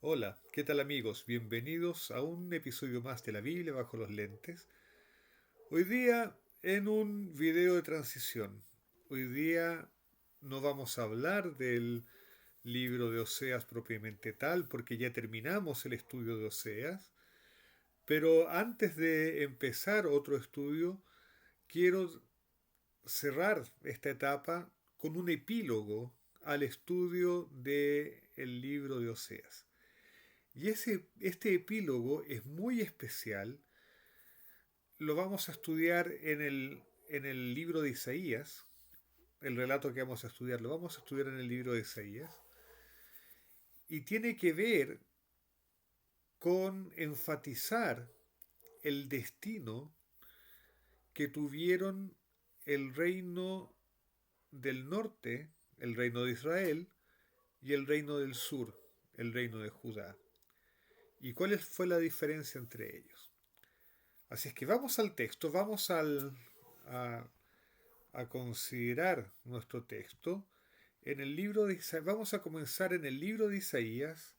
Hola, ¿qué tal amigos? Bienvenidos a un episodio más de la Biblia bajo los lentes. Hoy día en un video de transición. Hoy día no vamos a hablar del libro de Oseas propiamente tal, porque ya terminamos el estudio de Oseas. Pero antes de empezar otro estudio, quiero cerrar esta etapa con un epílogo al estudio del libro de Oseas. Y este epílogo es muy especial. Lo vamos a estudiar en el libro de Isaías. El relato que vamos a estudiar lo vamos a estudiar en el libro de Isaías. Y tiene que ver con enfatizar el destino que tuvieron el reino del norte, el reino de Israel, y el reino del sur, el reino de Judá. ¿Y cuál fue la diferencia entre ellos? Así es que vamos al texto, a, a considerar nuestro texto. En el libro de Isaías, vamos a comenzar en el libro de Isaías,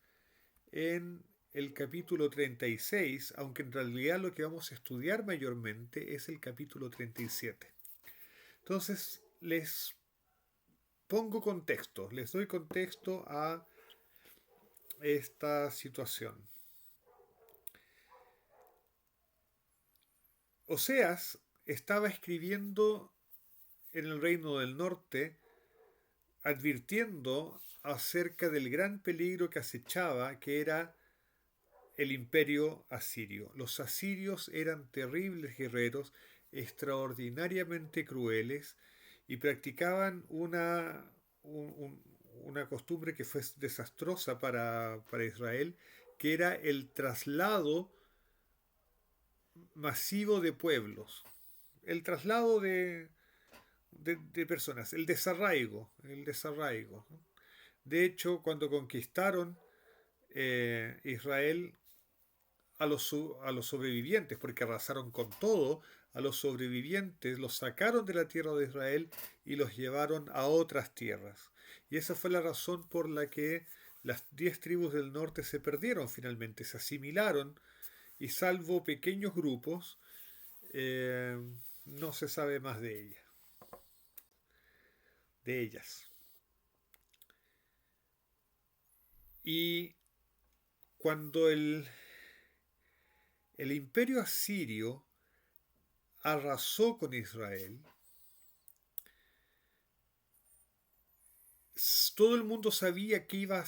en el capítulo 36, aunque en realidad lo que vamos a estudiar mayormente es el capítulo 37. Entonces, les doy contexto a esta situación. Oseas estaba escribiendo en el reino del norte, advirtiendo acerca del gran peligro que acechaba, que era el imperio asirio. Los asirios eran terribles guerreros, extraordinariamente crueles, y practicaban una costumbre que fue desastrosa para Israel, que era el traslado masivo de pueblos, el traslado de personas, el desarraigo. De hecho, cuando conquistaron Israel a los sobrevivientes, porque arrasaron con todo, a los sobrevivientes los sacaron de la tierra de Israel y los llevaron a otras tierras. Y esa fue la razón por la que las 10 tribus del norte se perdieron finalmente, se asimilaron y salvo pequeños grupos, eh, no se sabe más de ellas. Y cuando el imperio asirio arrasó con Israel, todo el mundo sabía que iba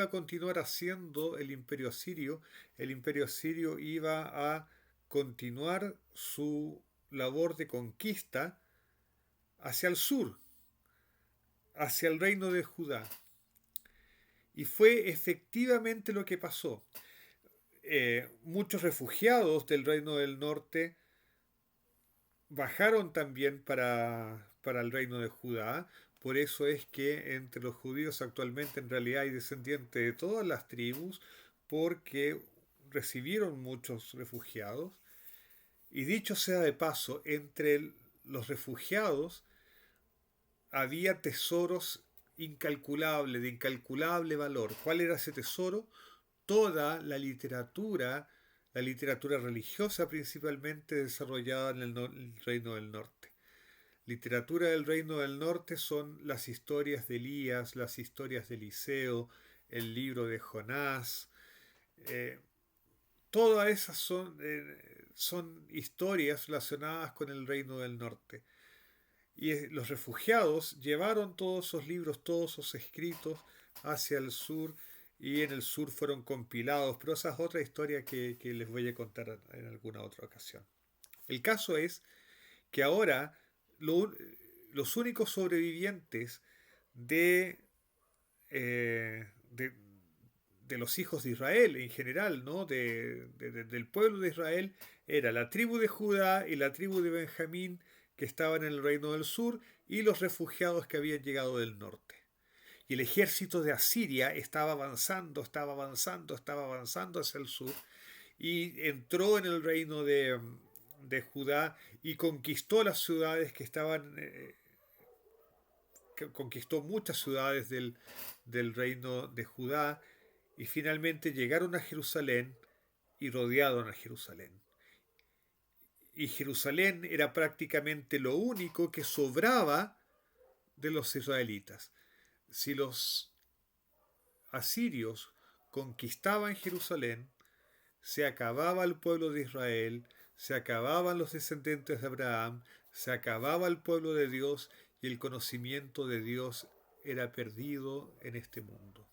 a continuar haciendo el imperio asirio. El imperio asirio iba a continuar su labor de conquista hacia el sur, hacia el reino de Judá. Y fue efectivamente lo que pasó. Muchos refugiados del reino del norte bajaron también para el reino de Judá. Por eso es que entre los judíos actualmente en realidad hay descendientes de todas las tribus, porque recibieron muchos refugiados. Y dicho sea de paso, entre los refugiados había tesoros incalculables, de incalculable valor. ¿Cuál era ese tesoro? Toda la literatura religiosa principalmente desarrollada en el Reino del Norte. Literatura del Reino del Norte son las historias de Elías, las historias de Eliseo, el libro de Jonás. eh, Todas esas son historias relacionadas con el Reino del Norte. Y los refugiados llevaron todos esos libros, todos esos escritos hacia el sur, y en el sur fueron compilados, pero esa es otra historia que les voy a contar en alguna otra ocasión. El caso es que ahora lo- los únicos sobrevivientes de, de, de los hijos de Israel en general, ¿no? Del pueblo de Israel, era la tribu de Judá y la tribu de Benjamín, que estaban en el reino del sur, y los refugiados que habían llegado del norte. Y el ejército de Asiria estaba avanzando, estaba avanzando, estaba avanzando hacia el sur, y entró en el reino de Judá y conquistó las ciudades que conquistó muchas ciudades del reino de Judá, y finalmente llegaron a Jerusalén y rodearon a Jerusalén. Y Jerusalén era prácticamente lo único que sobraba de los israelitas. Si los asirios conquistaban Jerusalén, se acababa el pueblo de Israel, se acababan los descendientes de Abraham, se acababa el pueblo de Dios y el conocimiento de Dios era perdido en este mundo.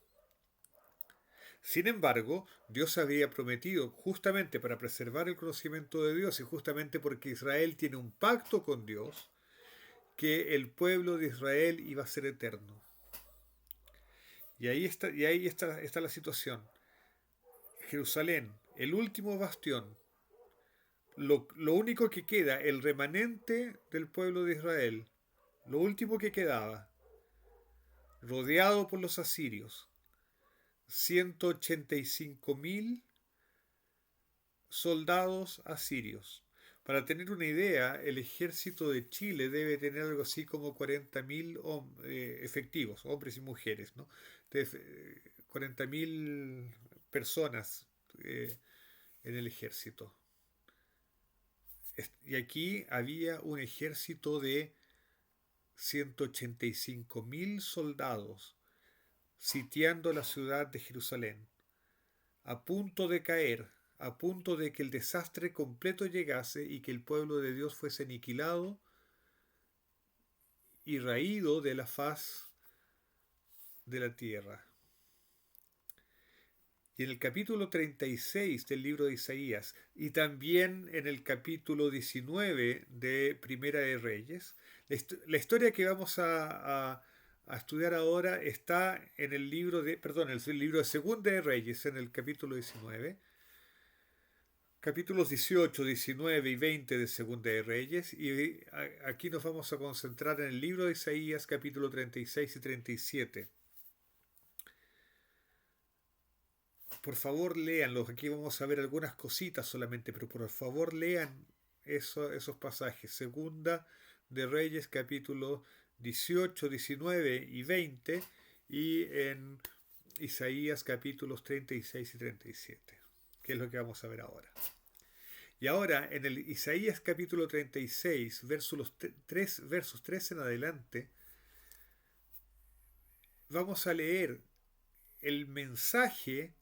Sin embargo, Dios había prometido, justamente para preservar el conocimiento de Dios y justamente porque Israel tiene un pacto con Dios, que el pueblo de Israel iba a ser eterno. Y ahí está la situación. Jerusalén, el último bastión, lo único que queda, el remanente del pueblo de Israel, lo último que quedaba, rodeado por los asirios, 185.000 soldados asirios. Para tener una idea, el ejército de Chile debe tener algo así como 40.000 efectivos, hombres y mujeres, ¿no? 40.000 personas en el ejército. Y aquí había un ejército de 185.000 soldados sitiando la ciudad de Jerusalén, a punto de caer, a punto de que el desastre completo llegase y que el pueblo de Dios fuese aniquilado y raído de la faz de la tierra. Y en el capítulo 36 del libro de Isaías y también en el capítulo 19 de Primera de Reyes, la historia que vamos a estudiar ahora está en el libro el libro de Segunda de Reyes, en el capítulo 19, capítulos 18, 19 y 20 de Segunda de Reyes, y aquí nos vamos a concentrar en el libro de Isaías, capítulo 36 y 37. Por favor, léanlos. Aquí vamos a ver algunas cositas solamente, pero por favor lean esos pasajes. Segunda de Reyes, capítulo 18, 19 y 20, y en Isaías, capítulos 36 y 37, que es lo que vamos a ver ahora. Y ahora, en el Isaías, capítulo 36, versos 3 en adelante, vamos a leer el mensaje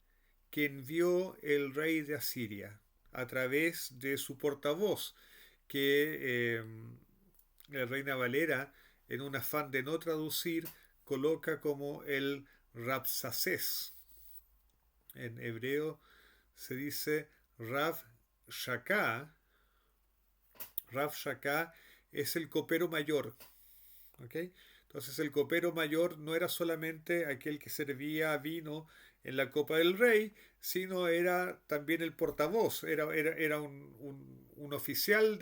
que envió el rey de Asiria a través de su portavoz, que la reina Valera, en un afán de no traducir, coloca como el Rabsacés. En hebreo se dice Rav Shaka. Rav Shaka es el copero mayor. ¿Okay? Entonces el copero mayor no era solamente aquel que servía vino en la copa del rey, sino era también el portavoz, era un oficial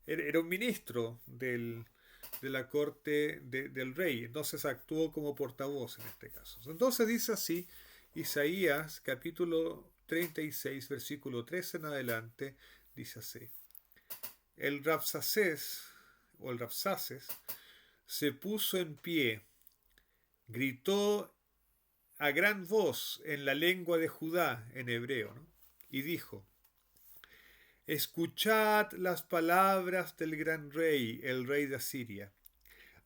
era un ministro de la corte del rey, entonces actuó como portavoz en este caso. Entonces dice así, Isaías capítulo 36, versículo 3 en adelante, dice así: el Rabsacés, o el Rabsaces, se puso en pie, gritó a gran voz en la lengua de Judá, en hebreo, ¿no? Y dijo: escuchad las palabras del gran rey, el rey de Asiria.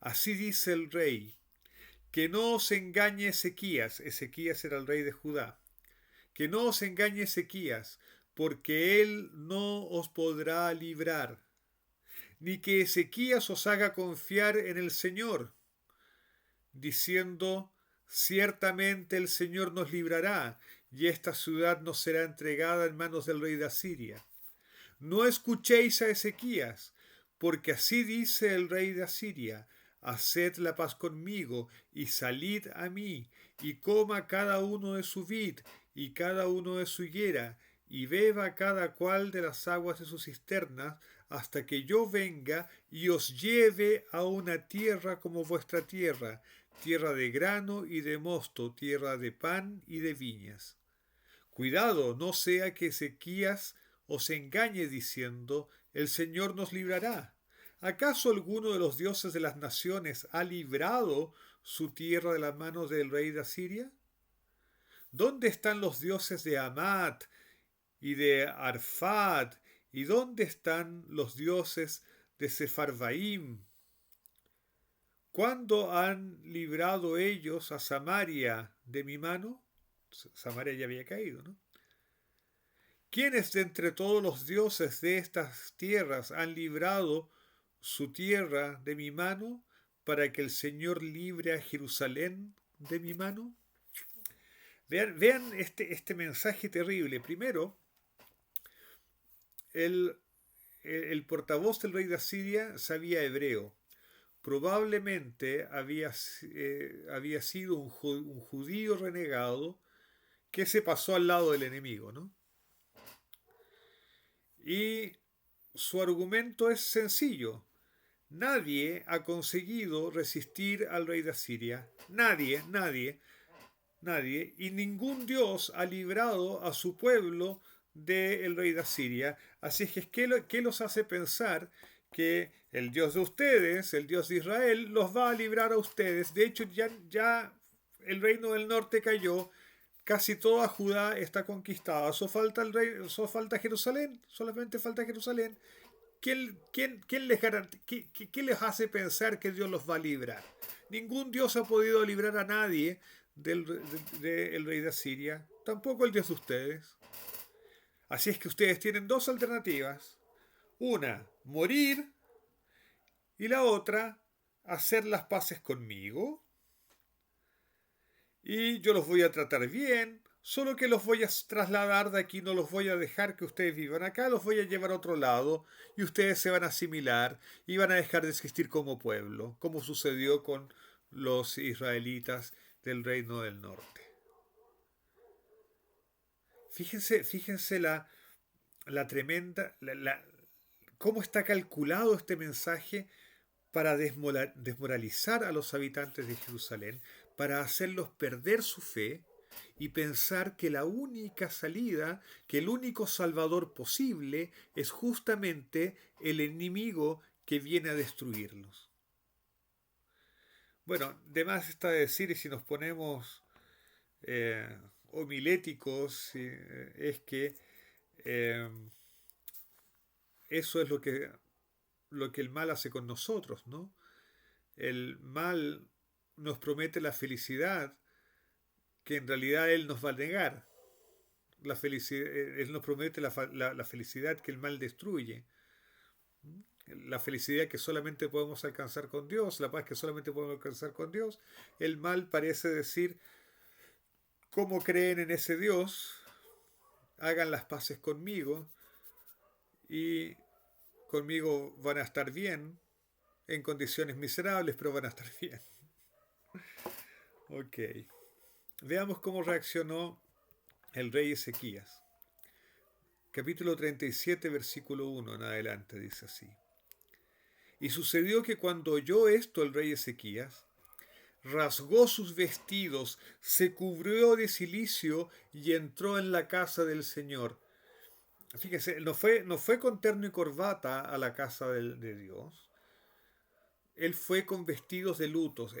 Así dice el rey: que no os engañe Ezequías. Ezequías era el rey de Judá. Que no os engañe Ezequías, porque él no os podrá librar, ni que Ezequías os haga confiar en el Señor, diciendo: ciertamente el Señor nos librará, y esta ciudad nos será entregada en manos del rey de Asiria. No escuchéis a Ezequías, porque así dice el rey de Asiria: haced la paz conmigo, y salid a mí, y coma cada uno de su vid, y cada uno de su higuera, y beba cada cual de las aguas de sus cisternas, hasta que yo venga y os lleve a una tierra como vuestra tierra, tierra de grano y de mosto, tierra de pan y de viñas. Cuidado, no sea que Ezequías os engañe diciendo: el Señor nos librará. ¿Acaso alguno de los dioses de las naciones ha librado su tierra de las manos del rey de Asiria? ¿Dónde están los dioses de Amat y de Arfad? ¿Y dónde están los dioses de Sefarvaim? ¿Cuándo han librado ellos a Samaria de mi mano? Samaria ya había caído, ¿no? ¿Quiénes de entre todos los dioses de estas tierras han librado su tierra de mi mano para que el Señor libre a Jerusalén de mi mano? Vean este mensaje terrible. Primero, el portavoz del rey de Asiria sabía hebreo. Probablemente había sido un judío renegado que se pasó al lado del enemigo, ¿no? Y su argumento es sencillo. Nadie ha conseguido resistir al rey de Asiria. Nadie, nadie, nadie. Y ningún Dios ha librado a su pueblo del rey de Asiria. Así es que, ¿qué los hace pensar que el Dios de ustedes, el Dios de Israel, los va a librar a ustedes? De hecho, ya el reino del norte cayó. Casi toda Judá está conquistada. Solo falta Jerusalén. Solamente falta Jerusalén. ¿Qué les hace pensar que Dios los va a librar? Ningún Dios ha podido librar a nadie del rey de Asiria. Tampoco el Dios de ustedes. Así es que ustedes tienen dos alternativas. Una, morir. Y la otra, hacer las paces conmigo. Y yo los voy a tratar bien, solo que los voy a trasladar de aquí, no los voy a dejar que ustedes vivan acá, los voy a llevar a otro lado y ustedes se van a asimilar y van a dejar de existir como pueblo, como sucedió con los israelitas del reino del norte. Fíjense la tremenda, cómo está calculado este mensaje para desmoralizar a los habitantes de Jerusalén, para hacerlos perder su fe y pensar que la única salida, que el único salvador posible es justamente el enemigo que viene a destruirlos. Bueno, de más está decir, y si nos ponemos homiléticos, es que eh, eso es lo que el mal hace con nosotros, ¿no? El mal nos promete la felicidad que en realidad él nos va a negar. Él nos promete la felicidad que el mal destruye. La felicidad que solamente podemos alcanzar con Dios, la paz que solamente podemos alcanzar con Dios. El mal parece decir, ¿cómo creen en ese Dios? Hagan las paces conmigo y conmigo van a estar bien, en condiciones miserables, pero van a estar bien. Ok. Veamos cómo reaccionó el rey Ezequías. Capítulo 37, versículo 1 en adelante, dice así. Y sucedió que cuando oyó esto el rey Ezequías, rasgó sus vestidos, se cubrió de cilicio y entró en la casa del Señor. Fíjese, no fue con terno y corbata a la casa de Dios. Él fue con vestidos de lutos.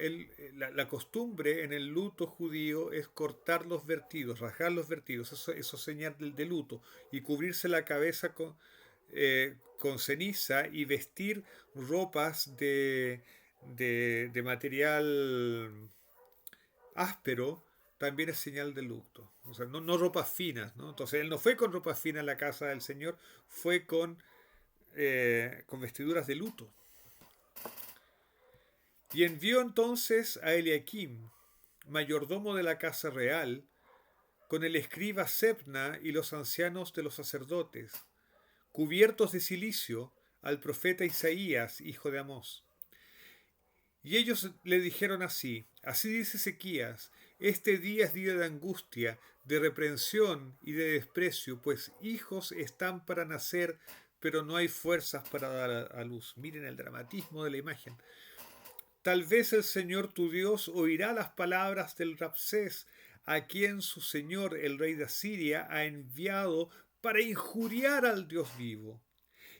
La costumbre en el luto judío es cortar los vertidos, rasgar los vertidos, eso es señal de luto, y cubrirse la cabeza con ceniza y vestir ropas de material áspero, también es señal de luto. O sea, no ropas finas, ¿no? Entonces él no fue con ropas finas a la casa del Señor, fue con vestiduras de luto. Y envió entonces a Eliakim, mayordomo de la casa real, con el escriba Sebna y los ancianos de los sacerdotes, cubiertos de cilicio, al profeta Isaías, hijo de Amós. Y ellos le dijeron así dice Ezequías, este día es día de angustia, de reprensión y de desprecio, pues hijos están para nacer, pero no hay fuerzas para dar a luz. Miren el dramatismo de la imagen. Tal vez el Señor tu Dios oirá las palabras del Rabsés, a quien su señor, el rey de Asiria, ha enviado para injuriar al Dios vivo,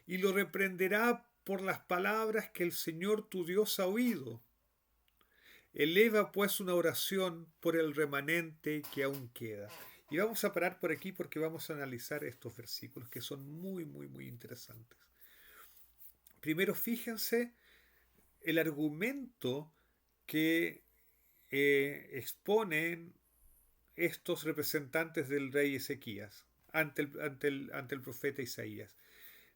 y lo reprenderá por las palabras que el Señor tu Dios ha oído. Eleva pues una oración por el remanente que aún queda. Y vamos a parar por aquí porque vamos a analizar estos versículos que son muy, muy, muy interesantes. Primero, fíjense el argumento que exponen estos representantes del rey Ezequías ante el profeta Isaías.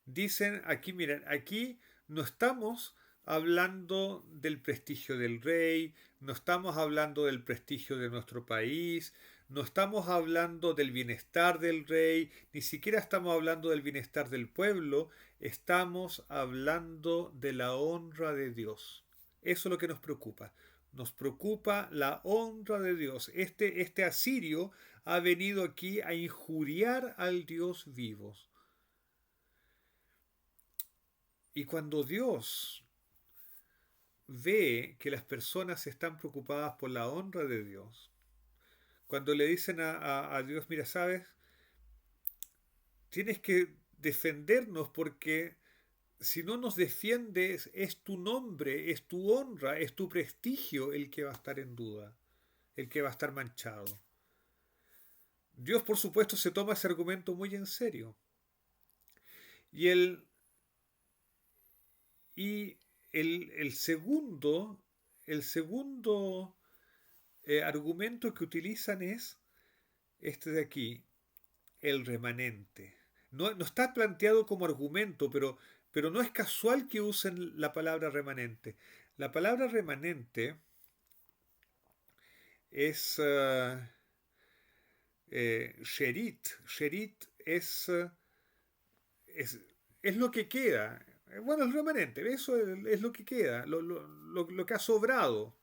Dicen aquí, miren, aquí no estamos hablando del prestigio del rey, no estamos hablando del prestigio de nuestro país, no estamos hablando del bienestar del rey, ni siquiera estamos hablando del bienestar del pueblo, estamos hablando de la honra de Dios. Eso es lo que nos preocupa. Nos preocupa la honra de Dios. Este asirio ha venido aquí a injuriar al Dios vivo. Y cuando Dios ve que las personas están preocupadas por la honra de Dios, cuando le dicen a Dios, mira, sabes, tienes que defendernos porque si no nos defiendes es tu nombre, es tu honra, es tu prestigio el que va a estar en duda, el que va a estar manchado. Dios, por supuesto, se toma ese argumento muy en serio. Y y el segundo, el segundo argumento que utilizan es este de aquí, el remanente. No, no está planteado como argumento, pero no es casual que usen la palabra remanente. La palabra remanente es sherit. Sherit es, es lo que queda. Bueno, el remanente, eso es lo que queda, lo que ha sobrado.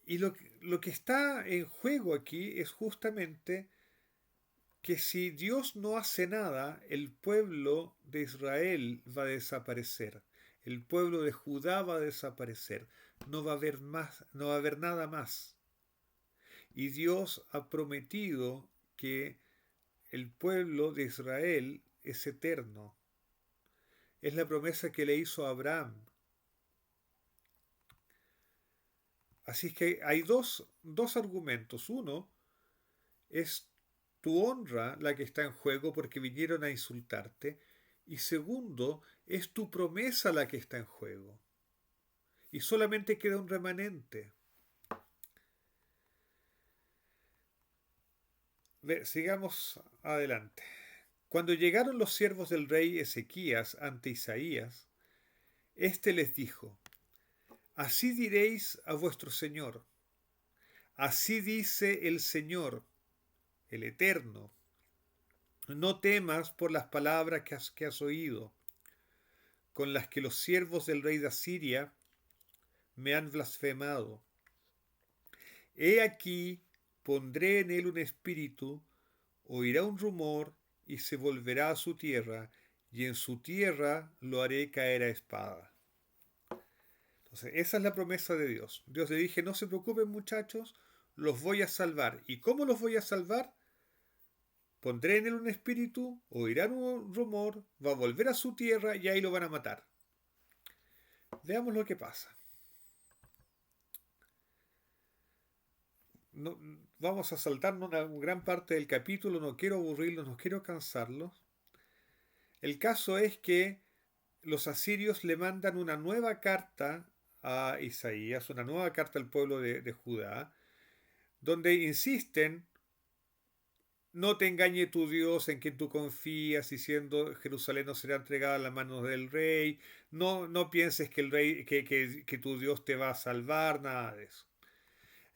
Y lo que está en juego aquí es justamente que si Dios no hace nada, el pueblo de Israel va a desaparecer. El pueblo de Judá va a desaparecer. No va a haber más, no va a haber nada más. Y Dios ha prometido que el pueblo de Israel es eterno. Es la promesa que le hizo a Abraham. Así que hay dos argumentos. Uno es tu honra la que está en juego porque vinieron a insultarte. Y segundo, es tu promesa la que está en juego. Y solamente queda un remanente. Sigamos adelante. Cuando llegaron los siervos del rey Ezequías ante Isaías, éste les dijo, así diréis a vuestro Señor, así dice el Señor, el Eterno, no temas por las palabras que has oído, con las que los siervos del rey de Asiria me han blasfemado. He aquí, pondré en él un espíritu, oirá un rumor y se volverá a su tierra, y en su tierra lo haré caer a espada. Entonces, esa es la promesa de Dios. Dios le dije, no se preocupen muchachos, los voy a salvar. ¿Y cómo los voy a salvar? Pondré en él un espíritu, oirán un rumor, va a volver a su tierra y ahí lo van a matar. Veamos lo que pasa. No, vamos a saltarnos una gran parte del capítulo, no quiero aburrirlos, no quiero cansarlos. El caso es que los asirios le mandan una nueva carta a Isaías, una nueva carta al pueblo de Judá, donde insisten, no te engañe tu Dios en quien tú confías, diciendo Jerusalén no será entregada a las manos del rey, no pienses que el rey, que tu Dios te va a salvar, nada de eso.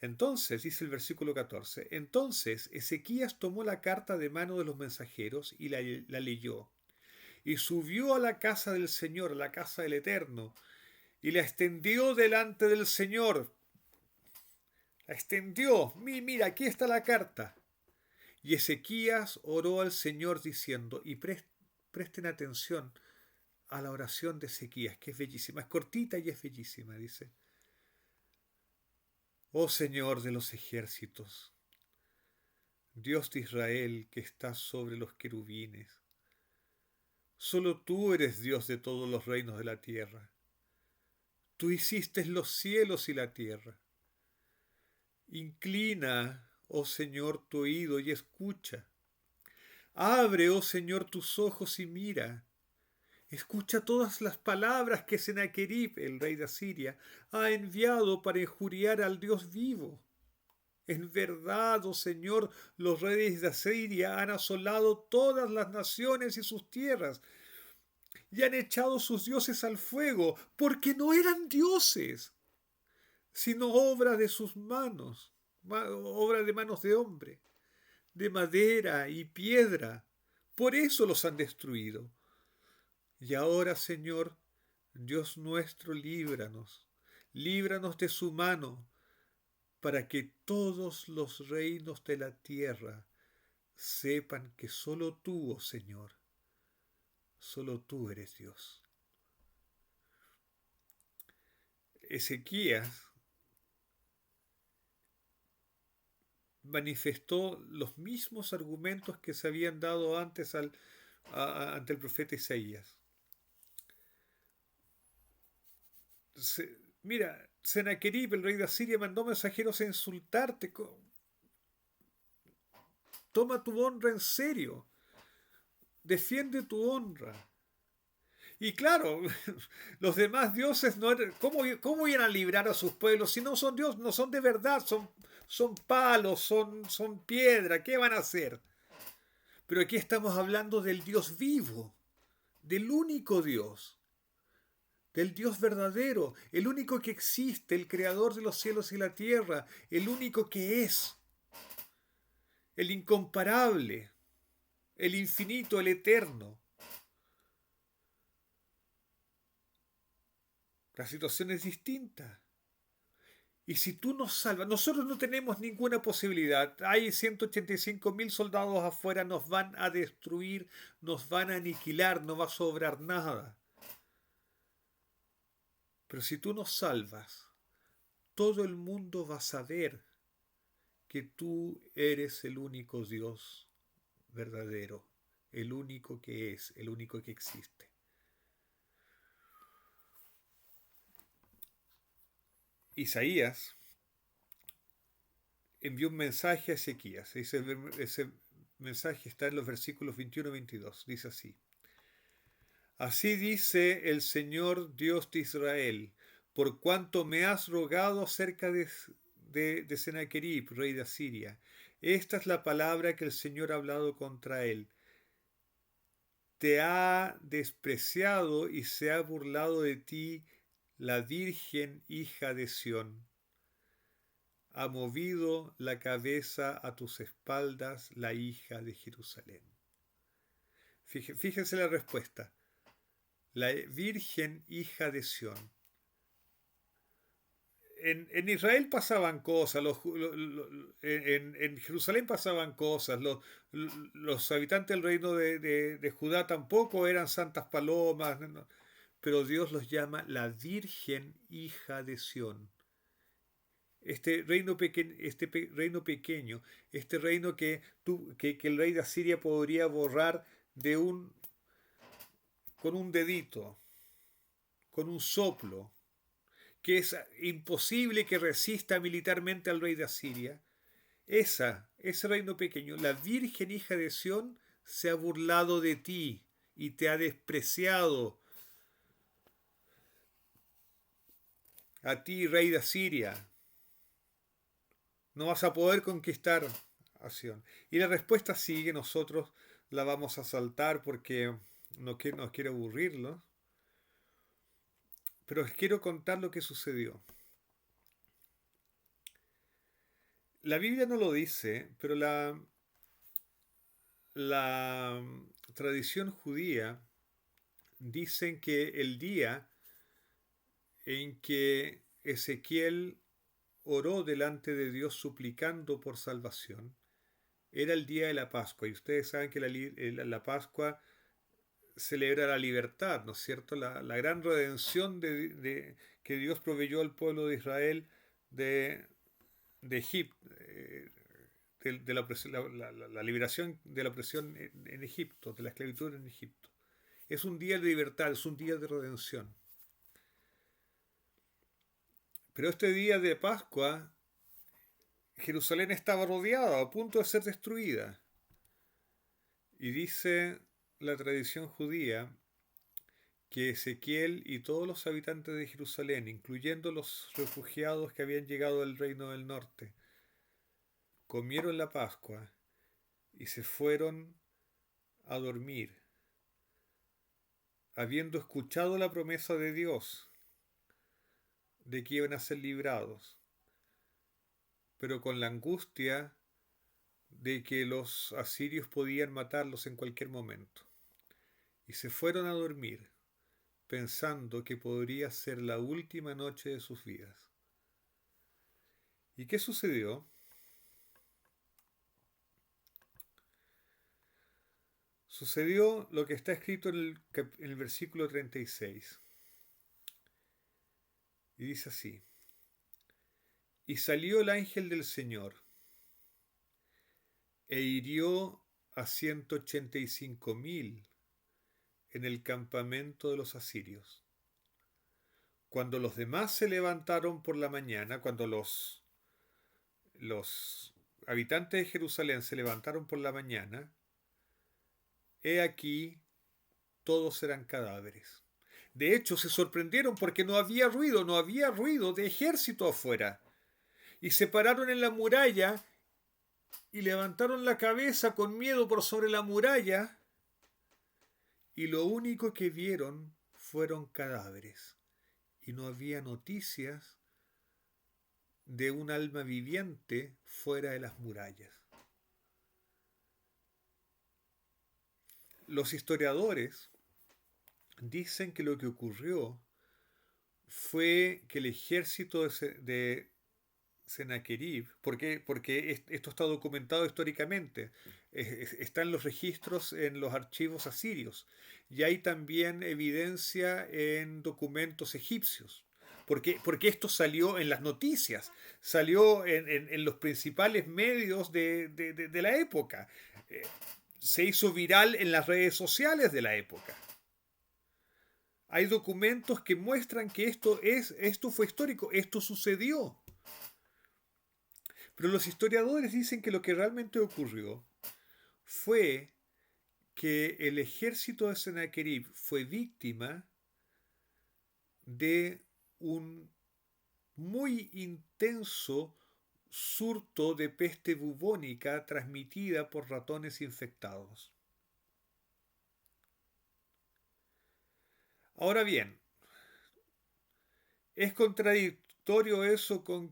Entonces, dice el versículo 14, entonces Ezequías tomó la carta de mano de los mensajeros y la leyó, y subió a la casa del Señor, a la casa del Eterno, y la extendió delante del Señor. La extendió. Mira, aquí está la carta. Y Ezequías oró al Señor diciendo, y presten atención a la oración de Ezequías, que es bellísima, es cortita y es bellísima, dice, oh Señor de los ejércitos, Dios de Israel que estás sobre los querubines, solo tú eres Dios de todos los reinos de la tierra. Tú hiciste los cielos y la tierra. Inclina, oh Señor, tu oído y escucha. Abre, oh Señor, tus ojos y mira. Escucha todas las palabras que Sennacherib, el rey de Asiria, ha enviado para injuriar al Dios vivo. En verdad, oh Señor, los reyes de Asiria han asolado todas las naciones y sus tierras, y han echado sus dioses al fuego, porque no eran dioses, sino obra de sus manos, obra de manos de hombre, de madera y piedra. Por eso los han destruido. Y ahora, Señor, Dios nuestro, líbranos de su mano, para que todos los reinos de la tierra sepan que solo tú, oh Señor, solo tú eres Dios. Ezequías manifestó los mismos argumentos que se habían dado antes ante el profeta Isaías. Mira, Sennacherib, el rey de Asiria, mandó mensajeros a insultarte. Toma tu honra en serio. Defiende tu honra. Y claro, los demás dioses, ¿cómo iban a librar a sus pueblos? Si no son Dios, no son de verdad, son palos, son piedra, ¿qué van a hacer? Pero aquí estamos hablando del Dios vivo, del único Dios, del Dios verdadero, el único que existe, el creador de los cielos y la tierra, el único que es, el incomparable, el infinito, el eterno. La situación es distinta. Y si tú nos salvas, nosotros no tenemos ninguna posibilidad. Hay 185.000 soldados afuera, nos van a destruir, nos van a aniquilar, no va a sobrar nada. Pero si tú nos salvas, todo el mundo va a saber que tú eres el único Dios verdadero, el único que es, el único que existe. Isaías envió un mensaje a Ezequías. Ese mensaje está en los versículos 21 y 22. Dice así: Así dice el Señor Dios de Israel, por cuanto me has rogado acerca de Sennacherib, rey de Asiria. Esta es la palabra que el Señor ha hablado contra él. Te ha despreciado y se ha burlado de ti la Virgen hija de Sión. Ha movido la cabeza a tus espaldas la hija de Jerusalén. Fíjense la respuesta. La Virgen hija de Sión. En Israel pasaban cosas, en Jerusalén pasaban cosas, los habitantes del reino de Judá tampoco eran santas palomas, pero Dios los llama la Virgen hija de Sión. Este reino pequeño, este reino que el rey de Asiria podría borrar con un dedito, con un soplo, que es imposible que resista militarmente al rey de Asiria. Ese reino pequeño, la Virgen hija de Sión, se ha burlado de ti y te ha despreciado. A ti, rey de Asiria, no vas a poder conquistar a Sión. Y la respuesta sigue, nosotros la vamos a saltar porque no quiero aburrirlo. Pero os quiero contar lo que sucedió. La Biblia no lo dice, pero la tradición judía dice que el día en que Ezequiel oró delante de Dios suplicando por salvación era el día de la Pascua. Y ustedes saben que la Pascua celebra la libertad, ¿no es cierto? La gran redención que Dios proveyó al pueblo de Israel de Egipto, de la liberación de la opresión en Egipto, de la esclavitud en Egipto. Es un día de libertad, es un día de redención. Pero este día de Pascua, Jerusalén estaba rodeada, a punto de ser destruida. Y dice la tradición judía que Ezequiel y todos los habitantes de Jerusalén, incluyendo los refugiados que habían llegado del reino del norte, comieron la Pascua y se fueron a dormir, habiendo escuchado la promesa de Dios de que iban a ser librados, pero con la angustia de que los asirios podían matarlos en cualquier momento. Y se fueron a dormir, pensando que podría ser la última noche de sus vidas. ¿Y qué sucedió? Sucedió lo que está escrito en el versículo 36. Y dice así: Y salió el ángel del Señor, e hirió a 185,000 en el campamento de los asirios. Cuando los demás se levantaron por la mañana, cuando los habitantes de Jerusalén se levantaron por la mañana, he aquí, todos eran cadáveres. De hecho, se sorprendieron porque no había ruido de ejército afuera. Y se pararon en la muralla y levantaron la cabeza con miedo por sobre la muralla, y lo único que vieron fueron cadáveres, y no había noticias de un alma viviente fuera de las murallas. Los historiadores dicen que lo que ocurrió fue que el ejército de Sennacherib, porque esto está documentado históricamente, está en los registros en los archivos asirios, y hay también evidencia en documentos egipcios, porque esto salió en las noticias, salió en los principales medios de la época, eh, se hizo viral en las redes sociales de la época. Hay documentos que muestran que esto fue histórico, esto sucedió. Pero los historiadores dicen que lo que realmente ocurrió fue que el ejército de Sennacherib fue víctima de un muy intenso surto de peste bubónica transmitida por ratones infectados. Ahora bien, es contradictorio eso con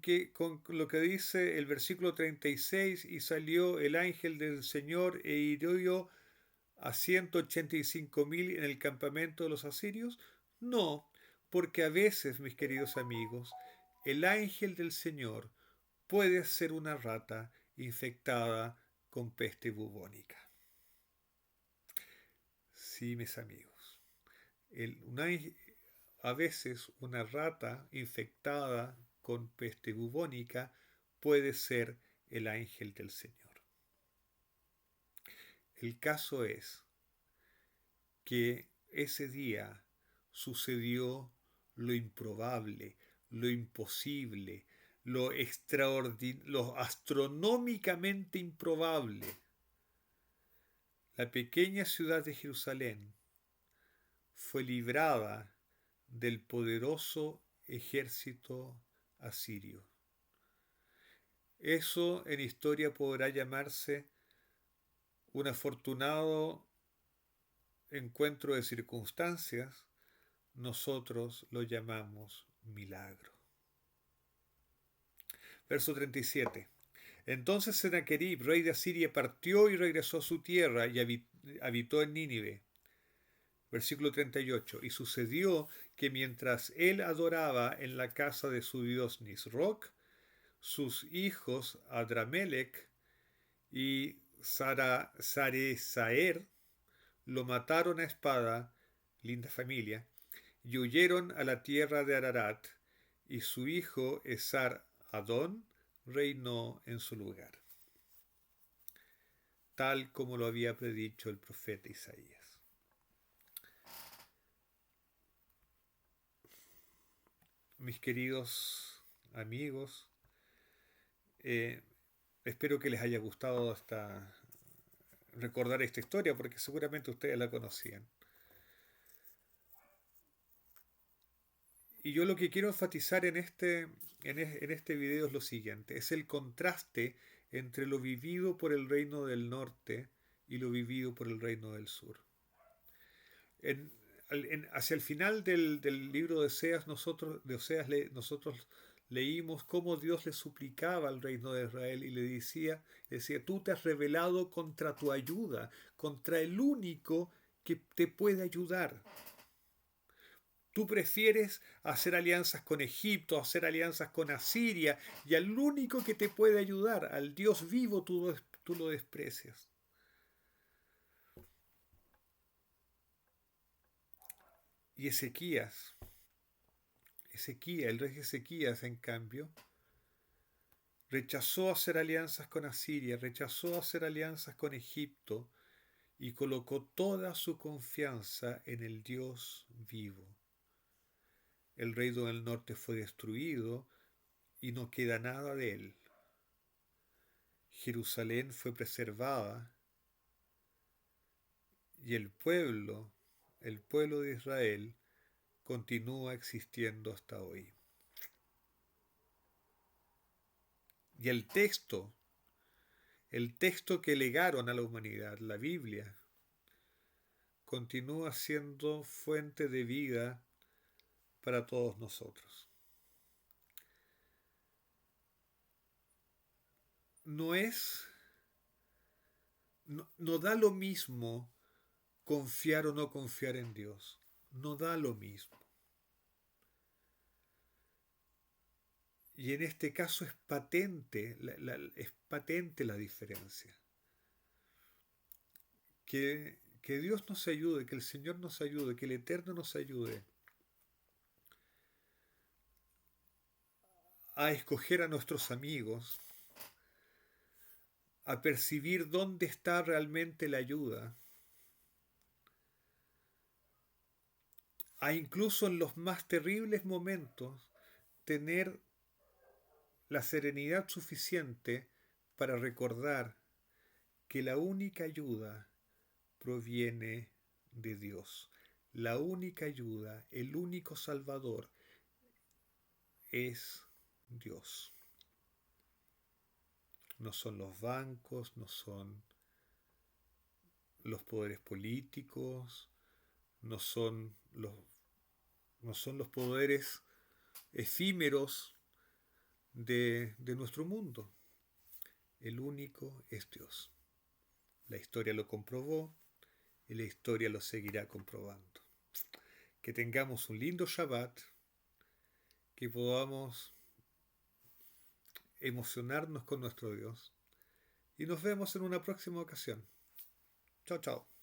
lo que dice el versículo 36: y salió el ángel del Señor e hirió a 185,000 en el campamento de los asirios. No, porque a veces, mis queridos amigos, el ángel del Señor puede ser una rata infectada con peste bubónica. Sí, mis amigos. A veces una rata infectada con peste bubónica puede ser el ángel del Señor. El caso es que ese día sucedió lo improbable, lo imposible, lo astronómicamente improbable. La pequeña ciudad de Jerusalén fue librada del poderoso ejército asirio. Eso en historia podrá llamarse un afortunado encuentro de circunstancias. Nosotros lo llamamos milagro. Verso 37. Entonces Sennacherib, rey de Asiria, partió y regresó a su tierra y habitó en Nínive. Versículo 38. Y sucedió que mientras él adoraba en la casa de su dios Nisroch, sus hijos Adramelech y Saresaer lo mataron a espada, linda familia, y huyeron a la tierra de Ararat, y su hijo Esar-Adón reinó en su lugar, tal como lo había predicho el profeta Isaías. Mis queridos amigos. Eh, Espero que les haya gustado recordar esta historia, porque seguramente ustedes la conocían. Y yo lo que quiero enfatizar en este video es lo siguiente, es el contraste entre lo vivido por el reino del norte y lo vivido por el reino del sur. En, Hacia el final del libro de Oseas, nosotros leímos cómo Dios le suplicaba al reino de Israel y decía, tú te has rebelado contra tu ayuda, contra el único que te puede ayudar. Tú prefieres hacer alianzas con Egipto, hacer alianzas con Asiria, y al único que te puede ayudar, al Dios vivo, tú lo desprecias. Y el rey Ezequías, en cambio, rechazó hacer alianzas con Asiria, rechazó hacer alianzas con Egipto y colocó toda su confianza en el Dios vivo. El reino del norte fue destruido y no queda nada de él. Jerusalén fue preservada y el pueblo de Israel, continúa existiendo hasta hoy. Y el texto que legaron a la humanidad, la Biblia, continúa siendo fuente de vida para todos nosotros. No es, no da lo mismo confiar o no confiar en Dios. No da lo mismo. Y en este caso es patente la diferencia. Que Dios nos ayude, que el Señor nos ayude, que el Eterno nos ayude a escoger a nuestros amigos, a percibir dónde está realmente la ayuda, a incluso en los más terribles momentos tener la serenidad suficiente para recordar que la única ayuda proviene de Dios. La única ayuda, el único Salvador es Dios. No son los bancos, no son los poderes políticos, no son los poderes efímeros de nuestro mundo. El único es Dios. La historia lo comprobó y la historia lo seguirá comprobando. Que tengamos un lindo Shabbat, que podamos emocionarnos con nuestro Dios y nos vemos en una próxima ocasión. Chao, chao.